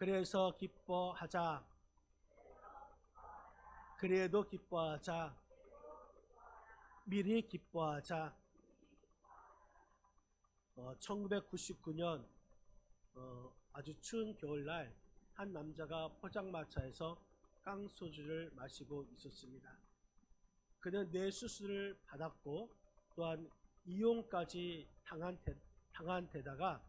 그래서 기뻐하자. 그래도 기뻐하자. 미리 기뻐하자. 1999년 아주 추운 겨울날 한 남자가 포장마차에서 깡소주를 마시고 있었습니다. 그는 뇌수술을 받았고 또한 이용까지 당한 데다가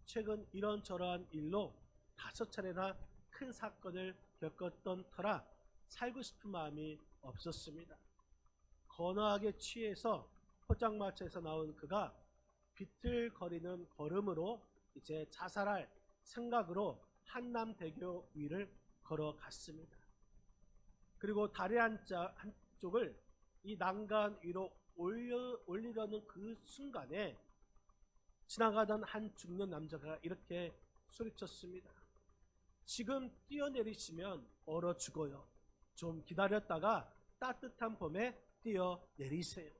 최근 이런저런 일로 5차례나 큰 사건을 겪었던 터라 살고 싶은 마음이 없었습니다. 거나하게 취해서 포장마차에서 나온 그가 비틀거리는 걸음으로 이제 자살할 생각으로 한남대교 위를 걸어갔습니다. 그리고 다리 한쪽을 이 난간 위로 올리려는 그 순간에 지나가던 한 중년 남자가 이렇게 소리쳤습니다. 지금 뛰어내리시면 얼어 죽어요. 좀 기다렸다가 따뜻한 봄에 뛰어내리세요.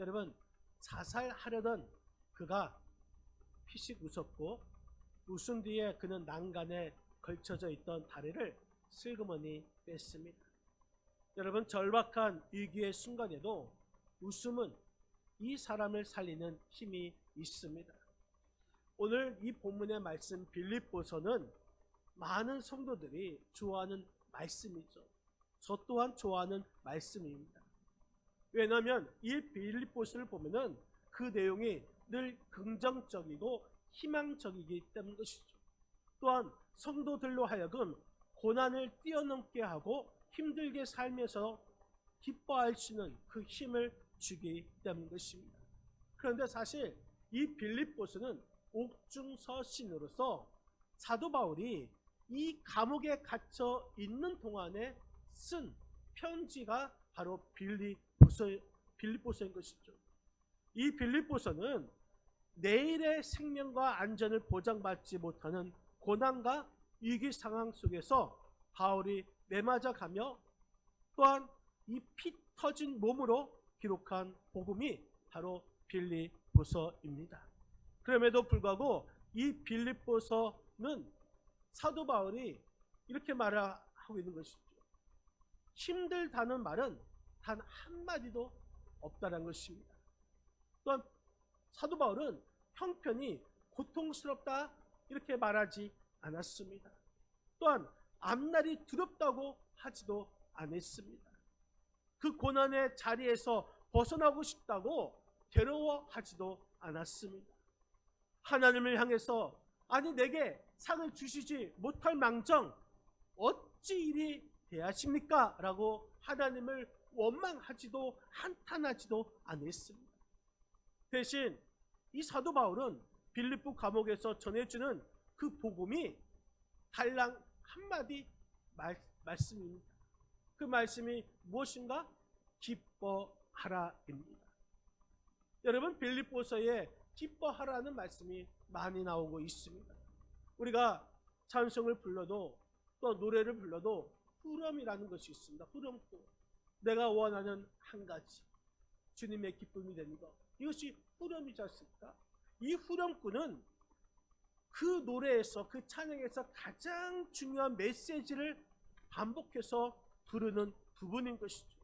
여러분, 자살하려던 그가 피식 웃었고 웃음 뒤에 그는 난간에 걸쳐져 있던 다리를 슬그머니 뺐습니다. 여러분, 절박한 위기의 순간에도 웃음은 이 사람을 살리는 힘이 있습니다. 오늘 이 본문의 말씀 빌립보서는 많은 성도들이 좋아하는 말씀이죠. 저 또한 좋아하는 말씀입니다. 왜냐하면 이 빌립보서를 보면은 그 내용이 늘 긍정적이고 희망적이기 때문 것이죠. 또한 성도들로 하여금 고난을 뛰어넘게 하고 힘들게 살면서 기뻐할 수 있는 그 힘을 주기 때문 것입니다. 그런데 사실 이 빌립보서는 옥중서신으로서 사도 바울이 이 감옥에 갇혀 있는 동안에 쓴 편지가 바로 빌립보서인 것이죠. 이 빌립보서는 내일의 생명과 안전을 보장받지 못하는 고난과 위기 상황 속에서 바울이 매맞아 가며 또한 이 피 터진 몸으로 기록한 복음이 바로 빌립보서입니다. 그럼에도 불구하고 이 빌립보서는 사도 바울이 이렇게 말하고 있는 것이죠. 힘들다는 말은 단 한마디도 없다는 것입니다. 또한 사도 바울은 형편이 고통스럽다 이렇게 말하지 않았습니다. 또한 앞날이 두렵다고 하지도 않았습니다. 그 고난의 자리에서 벗어나고 싶다고 괴로워하지도 않았습니다. 하나님을 향해서 아니 내게 상을 주시지 못할 망정 어찌 이리 대하십니까? 라고 하나님을 원망하지도 한탄하지도 않았습니다. 대신 이 사도 바울은 빌립보 감옥에서 전해주는 그 복음이 달랑 한마디 말씀입니다. 그 말씀이 무엇인가? 기뻐하라입니다. 여러분, 빌립보서에 기뻐하라는 말씀이 많이 나오고 있습니다. 우리가 찬송을 불러도 또 노래를 불러도 후렴이라는 것이 있습니다. 후렴구. 내가 원하는 한 가지 주님의 기쁨이 되는 것, 이것이 후렴이지 않습니까? 이 후렴구는 그 노래에서 그 찬양에서 가장 중요한 메시지를 반복해서 부르는 부분인 것이죠.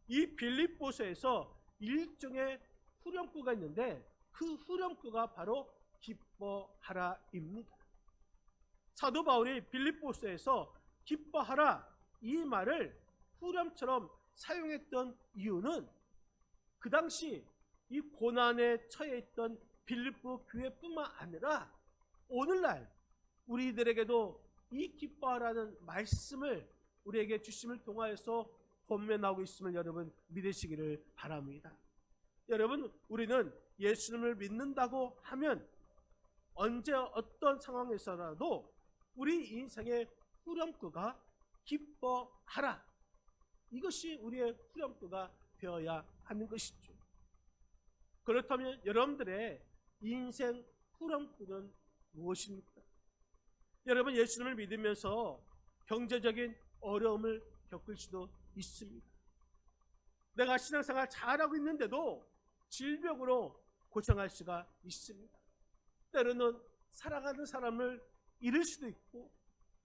이 빌립보서에서 일종의 후렴구가 있는데 그 후렴구가 바로 기뻐하라입니다. 사도 바울이 빌립보서에서 기뻐하라 이 말을 후렴처럼 사용했던 이유는 그 당시 이 고난에 처해 있던 빌립보 교회뿐만 아니라 오늘날 우리들에게도 이 기뻐하라는 말씀을 우리에게 주심을 통하여서 권면하고 있음을 여러분 믿으시기를 바랍니다. 여러분, 우리는 예수님을 믿는다고 하면 언제 어떤 상황에서라도 우리 인생의 후렴구가 기뻐하라, 이것이 우리의 후렴구가 되어야 하는 것이죠. 그렇다면 여러분들의 인생 후렴구는 무엇입니까? 여러분, 예수님을 믿으면서 경제적인 어려움을 겪을 수도 있습니다. 내가 신앙생활 잘하고 있는데도 질병으로 고생할 수가 있습니다. 때로는 살아가는 사람을 잃을 수도 있고,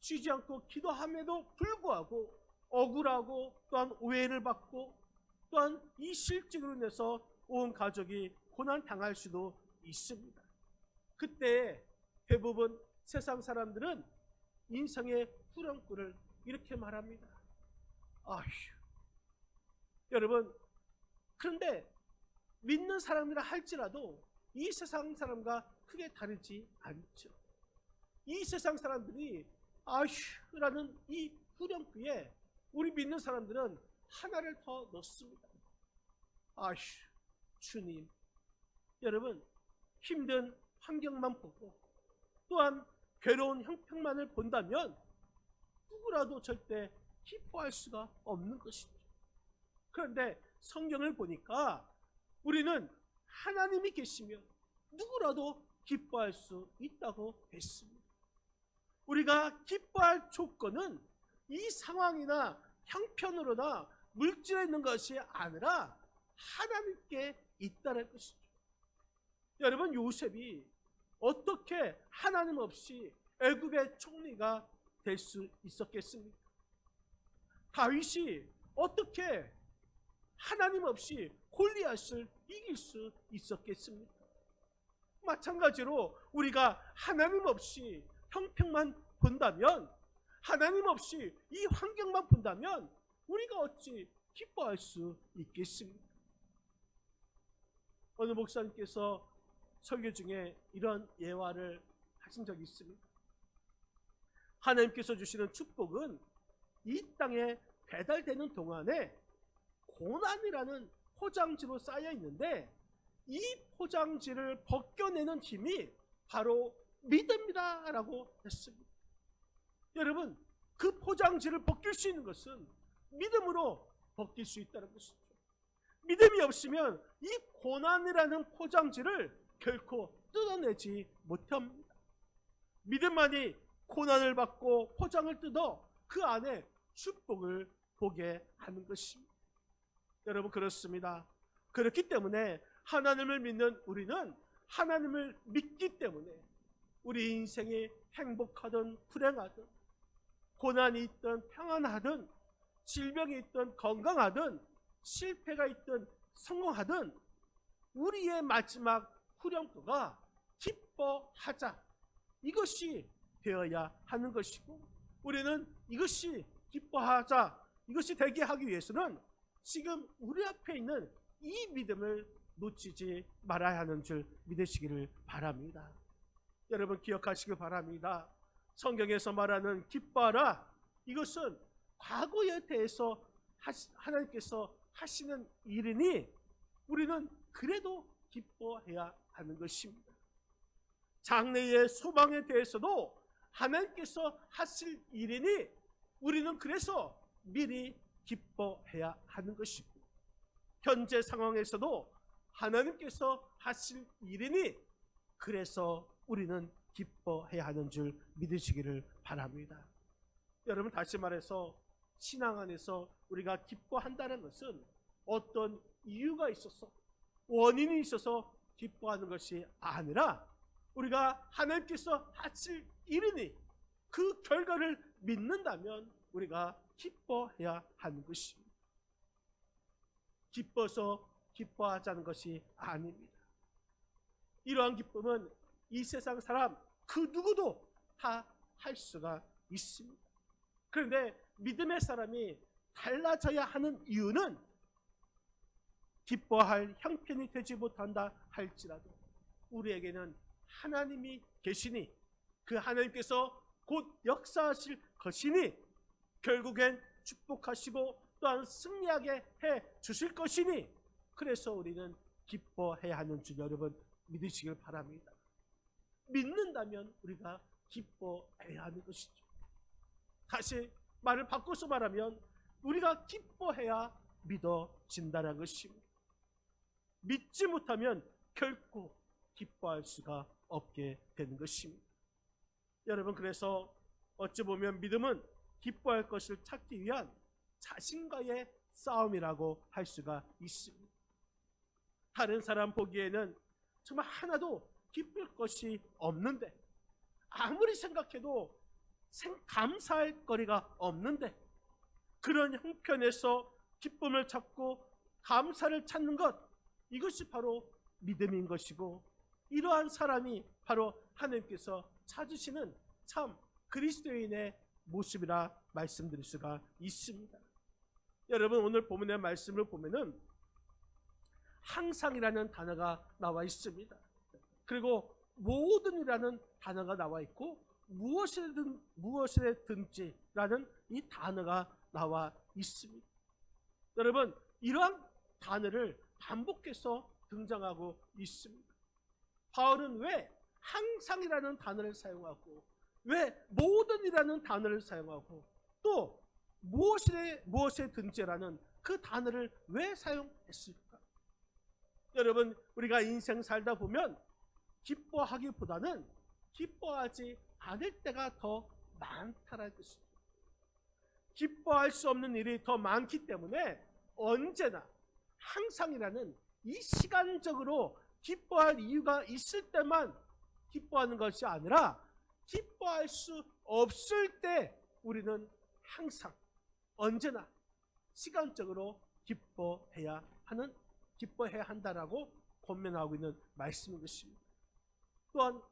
쉬지 않고 기도함에도 불구하고 억울하고 또한 오해를 받고 또한 이 실직으로 인해서 온 가족이 고난 당할 수도 있습니다. 그때 대부분 세상 사람들은 인생의 후렴구를 이렇게 말합니다. 아휴. 여러분, 그런데 믿는 사람이라 할지라도 이 세상 사람과 크게 다르지 않죠. 이 세상 사람들이 아휴라는 이 후렴구에 우리 믿는 사람들은 하나를 더 넣습니다. 아휴, 주님. 여러분, 힘든 환경만 보고 또한 괴로운 형편만을 본다면 누구라도 절대 기뻐할 수가 없는 것이죠. 그런데 성경을 보니까 우리는 하나님이 계시며 누구라도 기뻐할 수 있다고 했습니다. 우리가 기뻐할 조건은 이 상황이나 형편으로나 물질에 있는 것이 아니라 하나님께 있다는 것이죠. 여러분, 요셉이 어떻게 하나님 없이 애굽의 총리가 될 수 있었겠습니까? 다윗이 어떻게 하나님 없이 골리앗을 이길 수 있었겠습니까? 마찬가지로 우리가 하나님 없이 형편만 본다면, 하나님 없이 이 환경만 본다면 우리가 어찌 기뻐할 수 있겠습니까? 어느 목사님께서 설교 중에 이런 예화를 하신 적이 있습니다. 하나님께서 주시는 축복은 이 땅에 배달되는 동안에 고난이라는 포장지로 쌓여 있는데, 이 포장지를 벗겨내는 힘이 바로 믿음이다 라고 했습니다. 여러분, 그 포장지를 벗길 수 있는 것은 믿음으로 벗길 수 있다는 것이죠. 믿음이 없으면 이 고난이라는 포장지를 결코 뜯어내지 못합니다. 믿음만이 고난을 받고 포장을 뜯어 그 안에 축복을 보게 하는 것입니다. 여러분, 그렇습니다. 그렇기 때문에 하나님을 믿는 우리는 하나님을 믿기 때문에 우리 인생이 행복하든 불행하든, 고난이 있든 평안하든, 질병이 있든 건강하든, 실패가 있든 성공하든 우리의 마지막 후렴구가 기뻐하자, 이것이 되어야 하는 것이고, 우리는 이것이 기뻐하자, 이것이 되게 하기 위해서는 지금 우리 앞에 있는 이 믿음을 놓치지 말아야 하는 줄 믿으시기를 바랍니다. 여러분, 기억하시길 바랍니다. 성경에서 말하는 기뻐하라, 이것은 과거에 대해서 하나님께서 하시는 일이니 우리는 그래도 기뻐해야 하는 것입니다. 장래의 소망에 대해서도 하나님께서 하실 일이니 우리는 그래서 미리 기뻐해야 하는 것이고, 현재 상황에서도 하나님께서 하실 일이니 그래서 우리는 기뻐해야 하는 줄 믿으시기를 바랍니다. 여러분, 다시 말해서 신앙 안에서 우리가 기뻐한다는 것은 어떤 이유가 있어서, 원인이 있어서 기뻐하는 것이 아니라 우리가 하나님께서 하실 일이니 그 결과를 믿는다면 우리가 기뻐해야 하는 것입니다. 기뻐서 기뻐하자는 것이 아닙니다. 이러한 기쁨은 이 세상 사람 그 누구도 다 할 수가 있습니다. 그런데 믿음의 사람이 달라져야 하는 이유는 기뻐할 형편이 되지 못한다 할지라도 우리에게는 하나님이 계시니, 그 하나님께서 곧 역사하실 것이니, 결국엔 축복하시고 또한 승리하게 해 주실 것이니, 그래서 우리는 기뻐해야 하는 줄 여러분 믿으시길 바랍니다. 믿는다면 우리가 기뻐해야 하는 것이죠. 다시 말을 바꿔서 말하면 우리가 기뻐해야 믿어진다는 것입니다. 믿지 못하면 결코 기뻐할 수가 없게 되는 것입니다. 여러분, 그래서 어찌 보면 믿음은 기뻐할 것을 찾기 위한 자신과의 싸움이라고 할 수가 있습니다. 다른 사람 보기에는 정말 하나도 기쁠 것이 없는데, 아무리 생각해도 감사할 거리가 없는데, 그런 형편에서 기쁨을 찾고 감사를 찾는 것, 이것이 바로 믿음인 것이고, 이러한 사람이 바로 하나님께서 찾으시는 참 그리스도인의 모습이라 말씀드릴 수가 있습니다. 여러분, 오늘 본문의 말씀을 보면은 항상이라는 단어가 나와 있습니다. 그리고 모든이라는 단어가 나와 있고, 무엇이든지라는 이 단어가 나와 있습니다. 여러분, 이러한 단어를 반복해서 등장하고 있습니다. 바울은 왜 항상이라는 단어를 사용하고, 왜 모든이라는 단어를 사용하고, 또 무엇이든지라는 그 단어를 왜 사용했을까? 여러분, 우리가 인생 살다 보면 기뻐하기보다는 기뻐하지 않을 때가 더 많다라는 뜻입니다. 기뻐할 수 없는 일이 더 많기 때문에 언제나 항상이라는 이 시간적으로 기뻐할 이유가 있을 때만 기뻐하는 것이 아니라, 기뻐할 수 없을 때 우리는 항상 언제나 시간적으로 기뻐해야 한다라고 권면하고 있는 말씀인 것입니다. 또한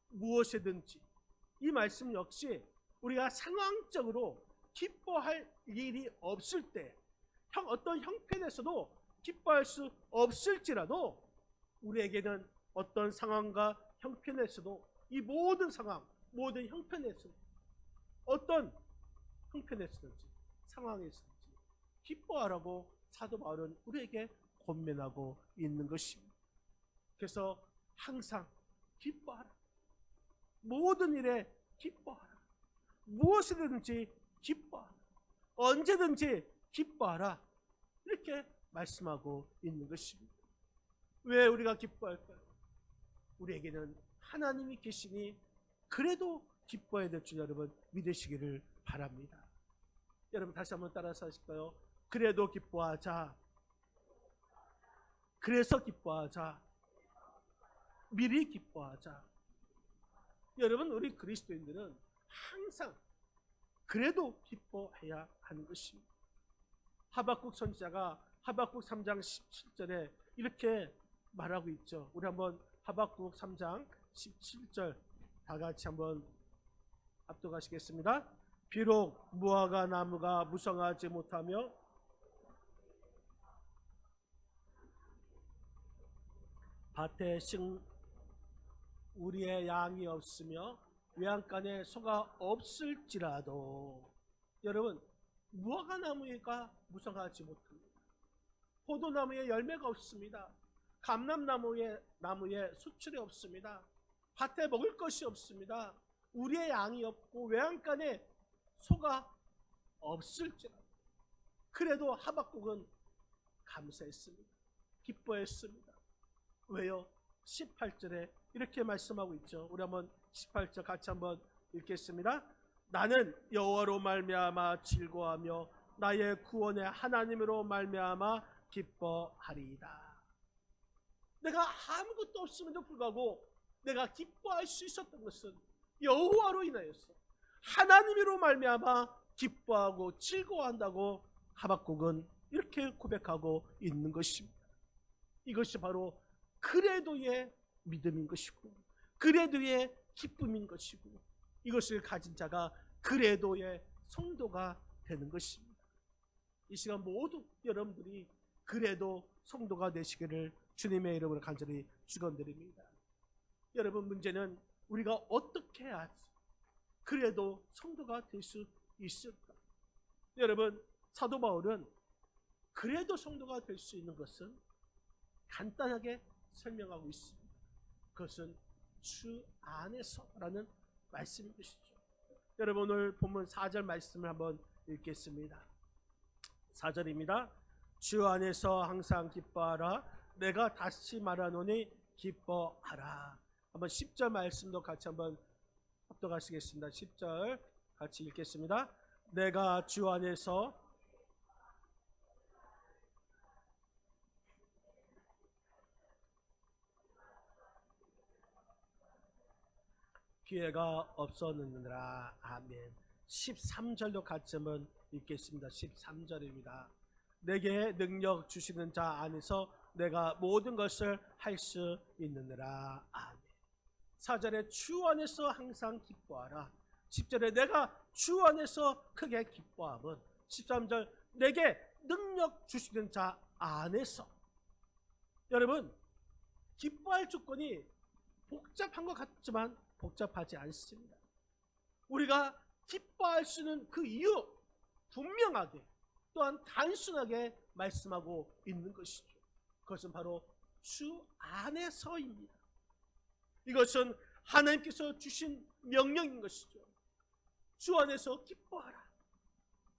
무엇이든지, 이 말씀 역시 우리가 상황적으로 기뻐할 일이 없을 때, 어떤 형편에서도 기뻐할 수 없을지라도, 우리에게는 어떤 상황과 형편에서도, 이 모든 상황, 모든 형편에서, 어떤 형편에서든지 상황에서든지 기뻐하라고 사도 바울은 우리에게 권면하고 있는 것입니다. 그래서 항상 기뻐하라, 모든 일에 기뻐하라, 무엇이든지 기뻐하라, 언제든지 기뻐하라, 이렇게 말씀하고 있는 것입니다. 왜 우리가 기뻐할까요? 우리에게는 하나님이 계시니 그래도 기뻐해야 될 줄 여러분 믿으시기를 바랍니다. 여러분, 다시 한번 따라서 하실까요? 그래도 기뻐하자, 그래서 기뻐하자, 미리 기뻐하자. 여러분, 우리 그리스도인들은 항상 그래도 기뻐해야 하는 것입니다. 하박국 선지자가 하박국 3장 17절에 이렇게 말하고 있죠. 우리 한번 하박국 3장 17절 다 같이 한번 압독하시겠습니다. 비록 무화과 나무가 무성하지 못하며 밭에 우리의 양이 없으며 외양간에 소가 없을지라도, 여러분, 무화과 나무가 무성하지 못합니다. 포도나무에 열매가 없습니다. 감람나무에 수출이 없습니다. 밭에 먹을 것이 없습니다. 우리의 양이 없고 외양간에 소가 없을지라도, 그래도 하박국은 감사했습니다. 기뻐했습니다. 왜요? 18절에 이렇게 말씀하고 있죠. 우리 한번 18절 같이 한번 읽겠습니다. 나는 여호와로 말미암아 즐거워하며 나의 구원의 하나님으로 말미암아 기뻐하리이다. 내가 아무것도 없음에도 불구하고 내가 기뻐할 수 있었던 것은 여호와로 인하여서, 하나님으로 말미암아 기뻐하고 즐거워한다고 하박국은 이렇게 고백하고 있는 것입니다. 이것이 바로 그래도의 믿음인 것이고, 그래도의 기쁨인 것이고, 이것을 가진 자가 그래도의 성도가 되는 것입니다. 이 시간 모두 여러분들이 그래도 성도가 되시기를 주님의 이름으로 간절히 축원드립니다. 여러분, 문제는 우리가 어떻게 해야지 그래도 성도가 될 수 있을까? 여러분, 사도 바울은 그래도 성도가 될 수 있는 것은 간단하게 설명하고 있습니다. 그것은 주 안에서라는 말씀인 것이죠. 여러분, 오늘 본문 4절 말씀을 한번 읽겠습니다. 4절입니다. 주 안에서 항상 기뻐하라. 내가 다시 말하노니 기뻐하라. 한번 10절 말씀도 같이 한번 합독하시겠습니다. 10절 같이 읽겠습니다. 내가 주 안에서 기회가 없었느니라. 아멘. 13절도 같이 한번 읽겠습니다. 13절입니다. 내게 능력 주시는 자 안에서 내가 모든 것을 할 수 있느니라. 아멘. 4절에 주 안에서 항상 기뻐하라. 10절에 내가 주 안에서 크게 기뻐함은, 13절 내게 능력 주시는 자 안에서. 여러분, 기뻐할 조건이 복잡한 것 같지만 복잡하지 않습니다. 우리가 기뻐할 수 있는 그 이유 분명하게 또한 단순하게 말씀하고 있는 것이죠. 그것은 바로 주 안에서입니다. 이것은 하나님께서 주신 명령인 것이죠. 주 안에서 기뻐하라.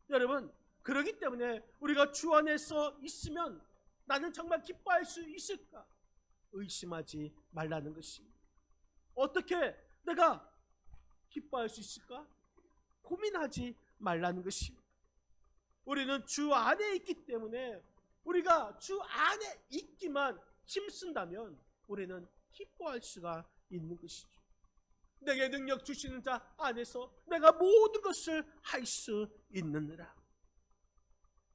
여러분, 그러기 때문에 우리가 주 안에서 있으면 나는 정말 기뻐할 수 있을까? 의심하지 말라는 것입니다. 어떻게 내가 기뻐할 수 있을까? 고민하지 말라는 것입니다. 우리는 주 안에 있기 때문에 우리가 주 안에 있기만 힘쓴다면 우리는 기뻐할 수가 있는 것이죠. 내게 능력 주시는 자 안에서 내가 모든 것을 할 수 있느니라.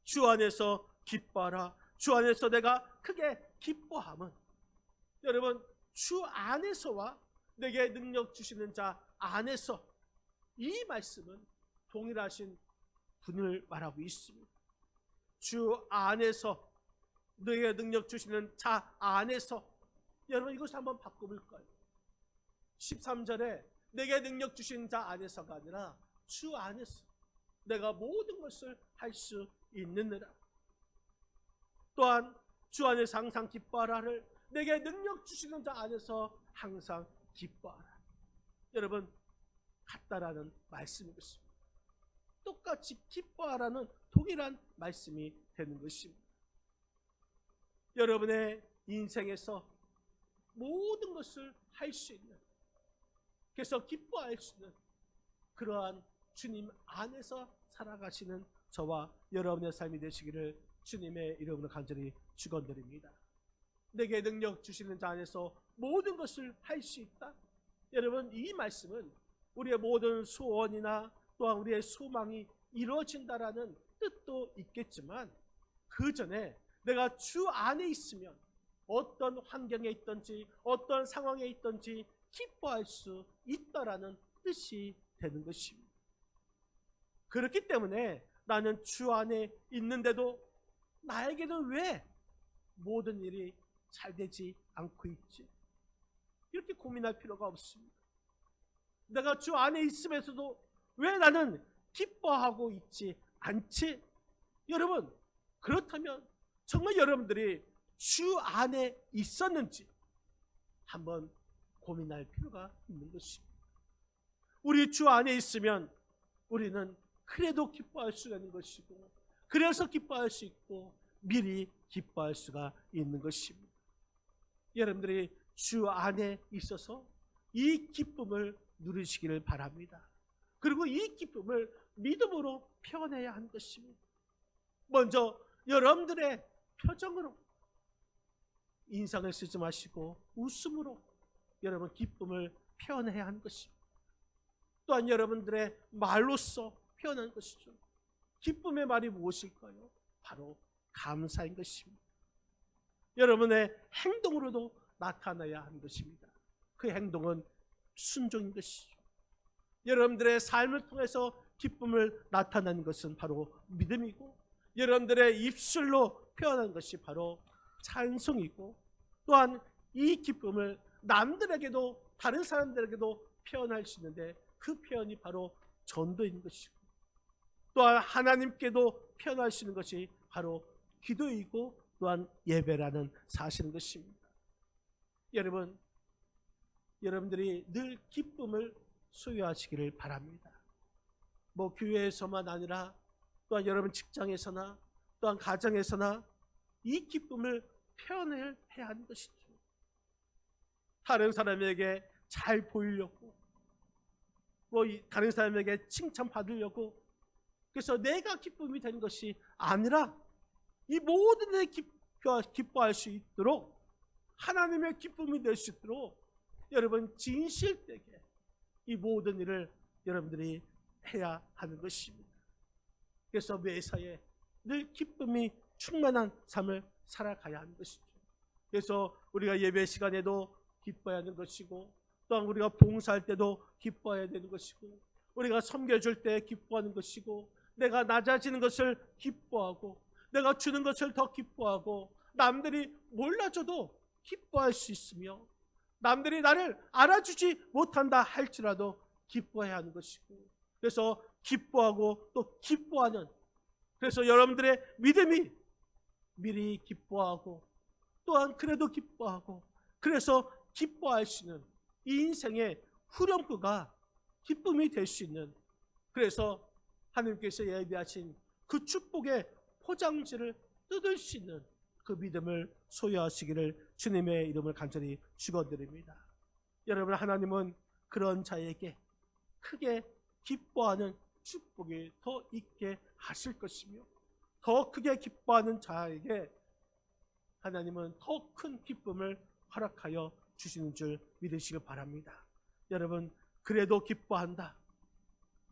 주 안에서 기뻐하라. 주 안에서 내가 크게 기뻐함은, 여러분, 주 안에서와 내게 능력 주시는 자 안에서, 이 말씀은 동일하신 분을 말하고 있습니다. 주 안에서 내게 능력 주시는 자 안에서. 여러분, 이것을 한번 바꿔볼까요? 13절에 내게 능력 주신 자 안에서가 아니라 주 안에서 내가 모든 것을 할 수 있느니라. 또한 주 안에서 항상 기뻐하라를 내게 능력 주시는 자 안에서 항상 기뻐하라. 여러분, 같다라는 말씀인 것입니다. 똑같이 기뻐하라는 동일한 말씀이 되는 것입니다. 여러분의 인생에서 모든 것을 할 수 있는, 그래서 기뻐할 수 있는 그러한 주님 안에서 살아가시는 저와 여러분의 삶이 되시기를 주님의 이름으로 간절히 축원드립니다. 내게 능력 주시는 자 안에서 모든 것을 할 수 있다. 여러분, 이 말씀은 우리의 모든 소원이나 또한 우리의 소망이 이루어진다라는 뜻도 있겠지만, 그 전에 내가 주 안에 있으면 어떤 환경에 있든지 어떤 상황에 있든지 기뻐할 수 있다라는 뜻이 되는 것입니다. 그렇기 때문에 나는 주 안에 있는데도 나에게는 왜 모든 일이 잘 되지 않고 있지? 이렇게 고민할 필요가 없습니다. 내가 주 안에 있으면서도 왜 나는 기뻐하고 있지 않지? 여러분, 그렇다면 정말 여러분들이 주 안에 있었는지 한번 고민할 필요가 있는 것입니다. 우리 주 안에 있으면 우리는 그래도 기뻐할 수가 있는 것이고, 그래서 기뻐할 수 있고 미리 기뻐할 수가 있는 것입니다. 여러분들이 주 안에 있어서 이 기쁨을 누리시기를 바랍니다. 그리고 이 기쁨을 믿음으로 표현해야 하는 것입니다. 먼저 여러분들의 표정으로, 인상을 쓰지 마시고 웃음으로 여러분 기쁨을 표현해야 하는 것입니다. 또한 여러분들의 말로써 표현하는 것이죠. 기쁨의 말이 무엇일까요? 바로 감사인 것입니다. 여러분의 행동으로도 나타나야 하는 것입니다. 그 행동은 순종인 것이죠. 여러분들의 삶을 통해서 기쁨을 나타내는 것은 바로 믿음이고, 여러분들의 입술로 표현하는 것이 바로 찬송이고, 또한 이 기쁨을 남들에게도, 다른 사람들에게도 표현할 수 있는데 그 표현이 바로 전도인 것이고, 또한 하나님께도 표현할 수 있는 것이 바로 기도이고 또한 예배라는 사실인 것입니다. 여러분, 여러분들이 늘 기쁨을 소유하시기를 바랍니다. 뭐 교회에서만 아니라 또한 여러분 직장에서나 또한 가정에서나 이 기쁨을 표현해야 하는 것이죠. 다른 사람에게 잘 보이려고, 뭐 다른 사람에게 칭찬받으려고, 그래서 내가 기쁨이 되는 것이 아니라 이 모든 데 기뻐할 수 있도록, 하나님의 기쁨이 될 수 있도록 여러분 진실되게 이 모든 일을 여러분들이 해야 하는 것입니다. 그래서 매사에 늘 기쁨이 충만한 삶을 살아가야 하는 것이죠. 그래서 우리가 예배 시간에도 기뻐야 하는 것이고, 또한 우리가 봉사할 때도 기뻐해야 되는 것이고, 우리가 섬겨줄 때 기뻐하는 것이고, 내가 낮아지는 것을 기뻐하고, 내가 주는 것을 더 기뻐하고, 남들이 몰라줘도 기뻐할 수 있으며, 남들이 나를 알아주지 못한다 할지라도 기뻐해야 하는 것이고, 그래서 기뻐하고 또 기뻐하는, 그래서 여러분들의 믿음이 미리 기뻐하고 또한 그래도 기뻐하고, 그래서 기뻐할 수 있는 이 인생의 후렴구가 기쁨이 될 수 있는, 그래서 하나님께서 예비하신 그 축복의 포장지를 뜯을 수 있는 그 믿음을 소유하시기를 주님의 이름을 간절히 축원드립니다. 여러분, 하나님은 그런 자에게 크게 기뻐하는 축복이 더 있게 하실 것이며, 더 크게 기뻐하는 자에게 하나님은 더 큰 기쁨을 허락하여 주시는 줄 믿으시기 바랍니다. 여러분, 그래도 기뻐한다,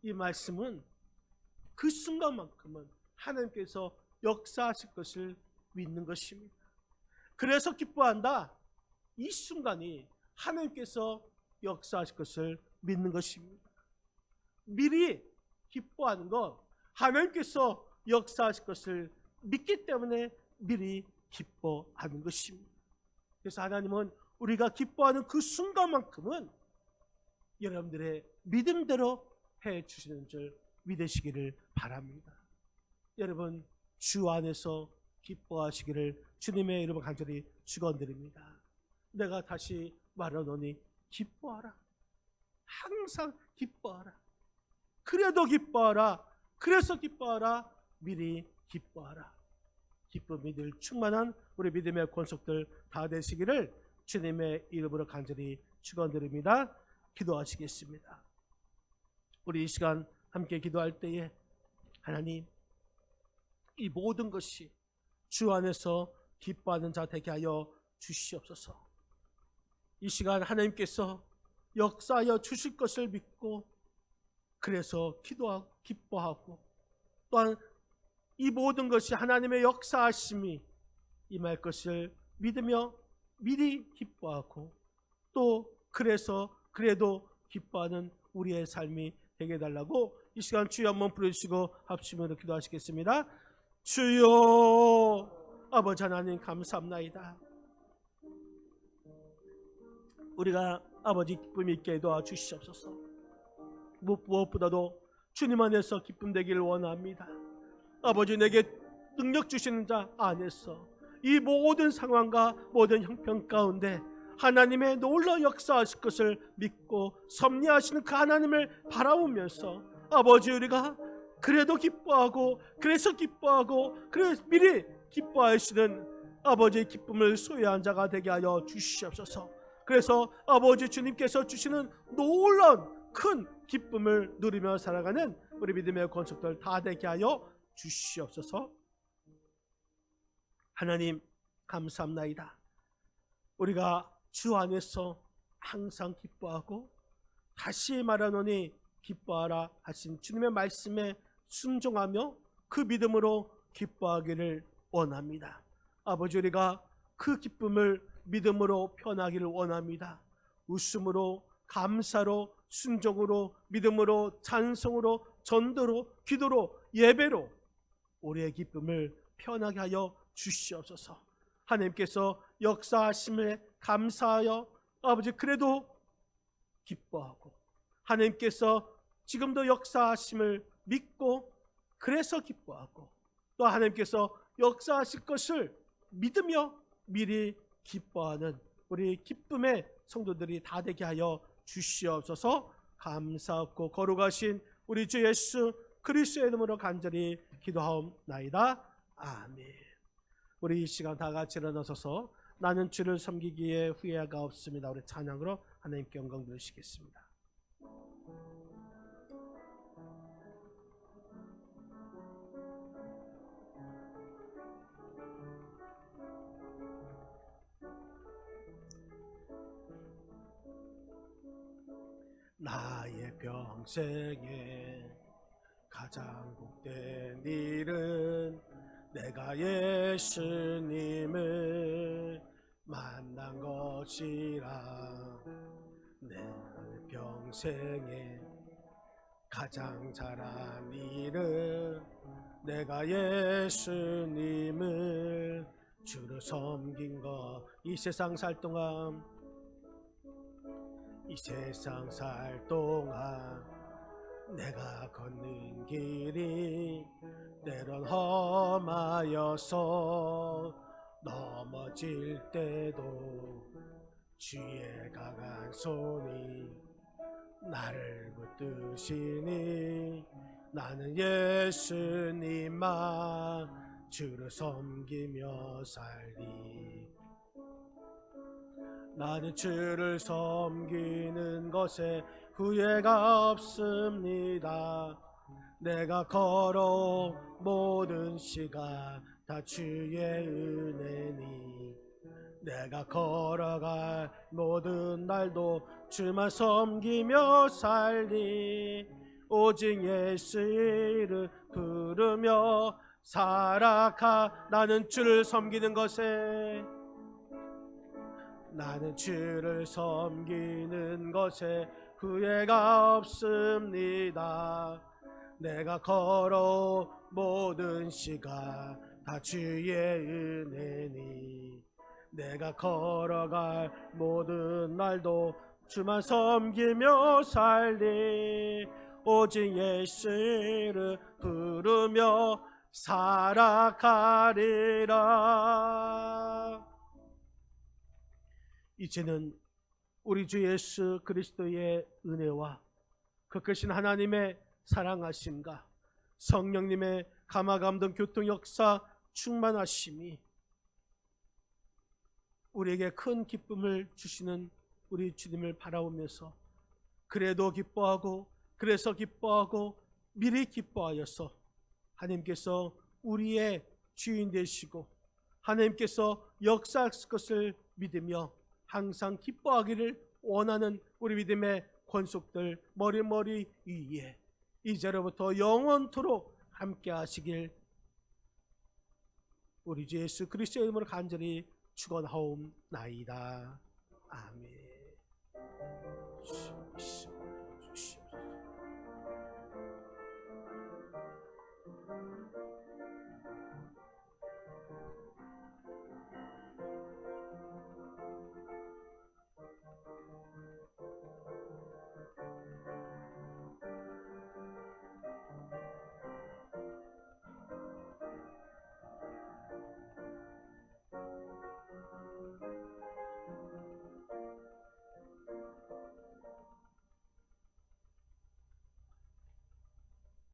이 말씀은 그 순간만큼은 하나님께서 역사하실 것을 믿는 것입니다. 그래서 기뻐한다, 이 순간이 하나님께서 역사하실 것을 믿는 것입니다. 미리 기뻐하는 것, 하나님께서 역사하실 것을 믿기 때문에 미리 기뻐하는 것입니다. 그래서 하나님은 우리가 기뻐하는 그 순간만큼은 여러분들의 믿음대로 해 주시는 줄 믿으시기를 바랍니다. 여러분, 주 안에서 기뻐하시기를 주님의 이름으로 간절히 축원드립니다. 내가 다시 말하노니 기뻐하라. 항상 기뻐하라. 그래도 기뻐하라. 그래서 기뻐하라. 미리 기뻐하라. 기쁨이 늘 충만한 우리 믿음의 권속들 다 되시기를 주님의 이름으로 간절히 축원드립니다. 기도하시겠습니다. 우리 이 시간 함께 기도할 때에 하나님, 이 모든 것이 주 안에서 기뻐하는 자 되게 하여 주시옵소서. 이 시간 하나님께서 역사하여 주실 것을 믿고, 그래서 기도하고 기뻐하고, 또한 이 모든 것이 하나님의 역사하심이 임할 것을 믿으며 미리 기뻐하고, 또 그래서 그래도 기뻐하는 우리의 삶이 되게 해달라고 이 시간 주여 한번 부르시고 합심으로 기도하시겠습니다. 주여, 아버지 하나님 감사합나이다. 우리가 아버지 기쁨 있게 도와주시옵소서. 무엇보다도 주님 안에서 기쁨 되기를 원합니다. 아버지, 내게 능력 주시는 자 안에서 이 모든 상황과 모든 형편 가운데 하나님의 놀라운 역사하실 것을 믿고 섭리하시는 그 하나님을 바라보면서 아버지, 우리가 그래도 기뻐하고 그래서 기뻐하고 그래서 미리 기뻐하시는 아버지의 기쁨을 소유한 자가 되게 하여 주시옵소서. 그래서 아버지 주님께서 주시는 놀라운 큰 기쁨을 누리며 살아가는 우리 믿음의 권속들 다 되게 하여 주시옵소서. 하나님 감사합나이다. 우리가 주 안에서 항상 기뻐하고, 다시 말하노니 기뻐하라 하신 주님의 말씀에 순종하며 그 믿음으로 기뻐하기를 원합니다. 아버지, 우리가 그 기쁨을 믿음으로 표현하기를 원합니다. 웃음으로, 감사로, 순종으로, 믿음으로, 찬송으로, 전도로, 기도로, 예배로 우리의 기쁨을 표현하게 하여 주시옵소서. 하나님께서 역사하심에 감사하여 아버지 그래도 기뻐하고, 하나님께서 지금도 역사하심을 믿고 그래서 기뻐하고, 또 하나님께서 역사하실 것을 믿으며 미리 기뻐하는 우리 기쁨의 성도들이 다 되게 하여 주시옵소서. 감사하고 거룩하신 우리 주 예수 그리스도의 이름으로 간절히 기도하옵나이다. 아멘. 우리 이 시간 다 같이 일어나서서 나는 주를 섬기기에 후회가 없습니다. 우리 찬양으로 하나님께 영광 드리시겠습니다. 나의 평생에 가장 복된 일은 내가 예수님을 만난 것이라. 내 평생에 가장 잘한 일은 내가 예수님을 주로 섬긴 것. 이 세상 살 동안 내가 걷는 길이 때론 험하여서 넘어질 때도 주의 강한 손이 나를 붙드시니 나는 예수님만 주를 섬기며 살리. 나는 주를 섬기는 것에 후회가 없습니다. 내가 걸어온 모든 시간 다 주의 은혜니 내가 걸어갈 모든 날도 주만 섬기며 살리. 오직 예수 이름 부르며 살아가. 나는 주를 섬기는 것에 후회가 없습니다. 내가 걸어온 모든 시간 다 주의 은혜니 내가 걸어갈 모든 날도 주만 섬기며 살리. 오직 예수 이름 부르며 살아가리라. 이제는 우리 주 예수 그리스도의 은혜와 그 크신 하나님의 사랑하심과 성령님의 감화감동 교통 역사 충만하심이 우리에게 큰 기쁨을 주시는 우리 주님을 바라보면서 그래서 기뻐하고 미리 기뻐하여서 하나님께서 우리의 주인 되시고 하나님께서 역사하실 것을 믿으며 항상 기뻐하기를 원하는 우리 믿음의 권속들 머리 위에 이제로부터 영원토록 함께 하시길 우리 주 예수 그리스도의 이름으로 간절히 축원하옵나이다. 아멘.